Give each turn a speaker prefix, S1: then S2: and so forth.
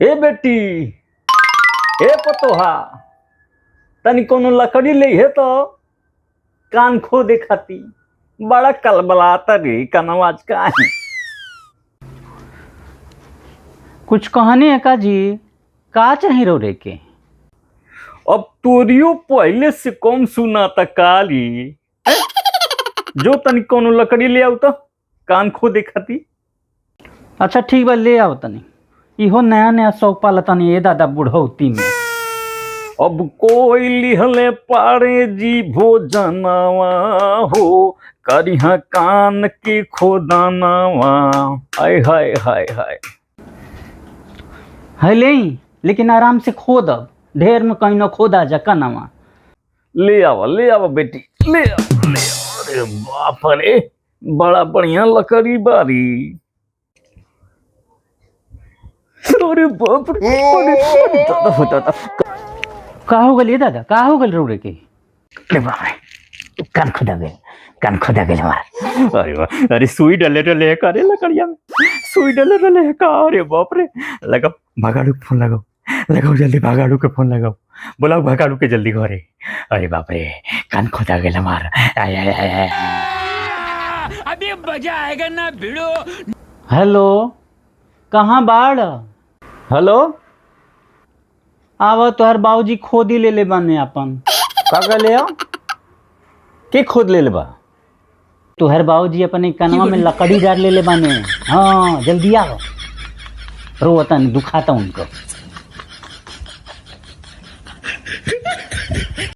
S1: ए बेटी, ए पतोहा, तनी कोनो लकड़ी ले है तो कान खो देखाती। बड़ा कलबलाता रे कनवाज का है।
S2: कुछ कहनी है का जी? का चाही रे के?
S1: अब तोरियो पहले से कम सुना था काली। जो तनी कोनो लकड़ी ले आऊ तो कान खो देखाती।
S2: अच्छा ठीक बा, ले आओ तनी। इहो नया नया शौक पाला तनी ए दादा बुढ़ौती में।
S1: अब कोई लिहले पारे जी भोजनवा हो, करिहा कान के खोदानवा। हाय हाय हाय हाय।
S2: है ले, लेकिन आराम से खोदब, ढेर में कहीं न खोदा जा कनवा।
S1: ले आवा बेटी, ले आवा ले आवा। अरे बाप रे, बड़ा बढ़िया लकड़ी बारी। अरे बाप रे, अरे दादा होता था।
S2: का हो गल दादा, का हो गल रे के?
S1: अरे बाप रे, कान खोदा गेल हमारा। अरे वाह, अरे सुई डले डले करे लकड़िया में, सुई डले डले का। अरे बाप रे, लगाओ भागाड़ू के फोन लगाओ जल्दी, भागाड़ू के फोन लगाओ, बुलाओ भागाड़ू के जल्दी घरे। अरे बाप रे, कान खोदा गेल हमारा। आय आय आय आय।
S3: अभी मजा आएगा ना भिड़ो।
S2: हेलो, कहाँ बाड़?
S1: हेलो,
S2: आवा तोहर बाबूजी खोदी ले बाने अपन।
S1: का ले आओ? के खोद ले बा?
S2: तोहर बाबूजी अपने कनवा में लकड़ी डाल ले बाने। हाँ जल्दी आओ, रो तन दुखाता उनको।